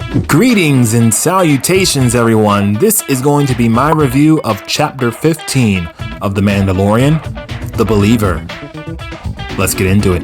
Greetings and salutations, everyone. This is going to be my review of Chapter 15 of The Mandalorian, The Believer. Let's get into it.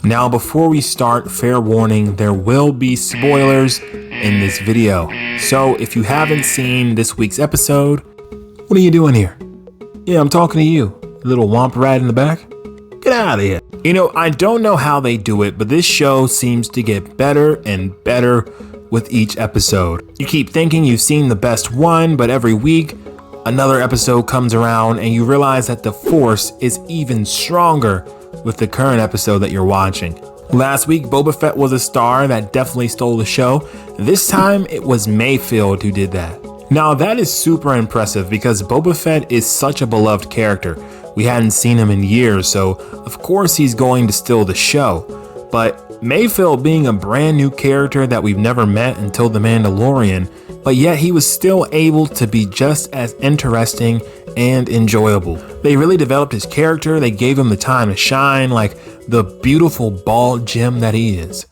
Now, before we start, fair warning, there will be spoilers in this video. So if you haven't seen this week's episode, what are you doing here? Yeah, I'm talking to you, little womp rat in the back. Get out of here. You know, I don't know how they do it, but this show seems to get better and better with each episode. You keep thinking you've seen the best one, but every week, another episode comes around and you realize that the Force is even stronger with the current episode that you're watching. Last week, Boba Fett was a star that definitely stole the show. This time, it was Mayfield who did that. Now, that is super impressive because Boba Fett is such a beloved character. We hadn't seen him in years, so of course he's going to steal the show. But Mayfield being a brand new character that we've never met until The Mandalorian, but yet he was still able to be just as interesting and enjoyable. They really developed his character. They gave him the time to shine like the beautiful bald gem that he is.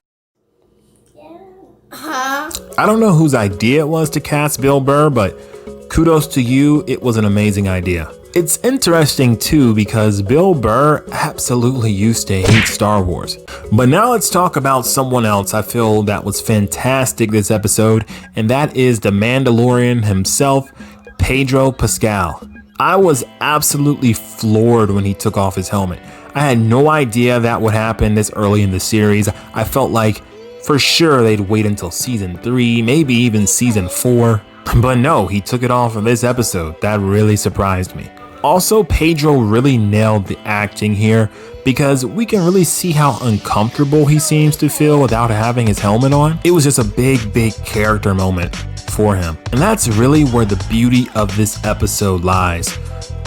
I don't know whose idea it was to cast Bill Burr, but kudos to you. It was an amazing idea. It's interesting too because Bill Burr absolutely used to hate Star Wars. But now let's talk about someone else I feel that was fantastic this episode, and that is the Mandalorian himself, Pedro Pascal. I was absolutely floored when he took off his helmet. I had no idea that would happen this early in the series. I felt like for sure they'd wait until season 3, maybe even season 4. But no, he took it off in this episode. That really surprised me. Also, Pedro really nailed the acting here because we can really see how uncomfortable he seems to feel without having his helmet on. It was just a big character moment for him. And that's really where the beauty of this episode lies.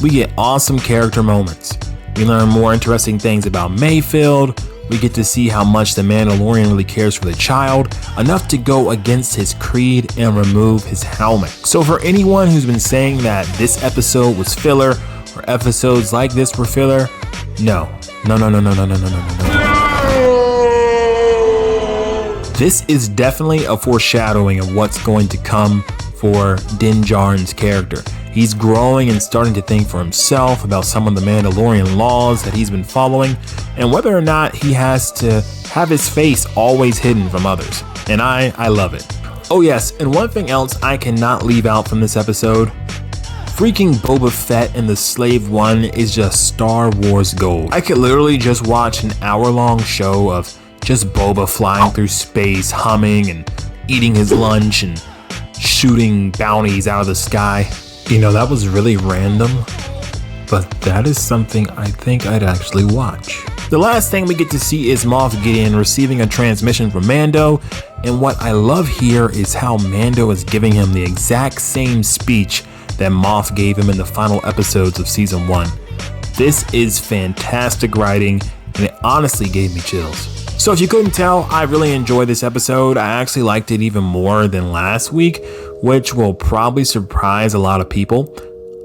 We get awesome character moments. We learn more interesting things about Mayfield. We get to see how much the Mandalorian really cares for the child, enough to go against his creed and remove his helmet. So for anyone who's been saying that this episode was filler or episodes like this were filler, no. This is definitely a foreshadowing of what's going to come for Din Djarin's character. He's growing and starting to think for himself about some of the Mandalorian laws that he's been following and whether or not he has to have his face always hidden from others. And I love it. Oh yes, and one thing else I cannot leave out from this episode. Freaking Boba Fett in the Slave One is just Star Wars gold. I could literally just watch an hour-long show of just Boba flying through space, humming and eating his lunch and shooting bounties out of the sky. You know, that was really random, but that is something I think I'd actually watch. The last thing we get to see is Moff Gideon receiving a transmission from Mando, and what I love here is how Mando is giving him the exact same speech that Moff gave him in the final episodes of Season 1. This is fantastic writing, and it honestly gave me chills. So if you couldn't tell, I really enjoyed this episode. I actually liked it even more than last week, which will probably surprise a lot of people.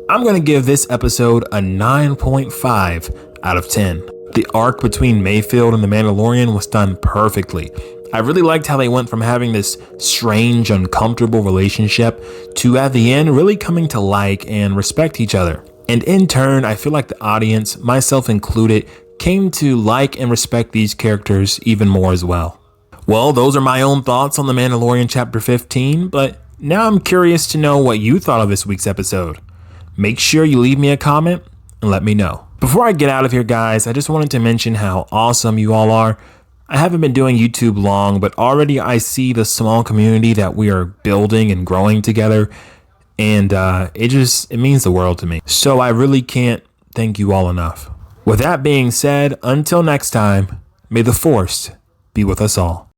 I'm going to give this episode a 9.5 out of 10. The arc between Mayfield and the Mandalorian was done perfectly. I really liked how they went from having this strange, uncomfortable relationship to at the end really coming to like and respect each other. And in turn, I feel like the audience, myself included, came to like and respect these characters even more as well. Well, those are my own thoughts on The Mandalorian Chapter 15, but now I'm curious to know what you thought of this week's episode. Make sure you leave me a comment and let me know. Before I get out of here, guys, I just wanted to mention how awesome you all are. I haven't been doing YouTube long, but already I see the small community that we are building and growing together, and it means the world to me. So I really can't thank you all enough. With that being said, until next time, may the Force be with us all.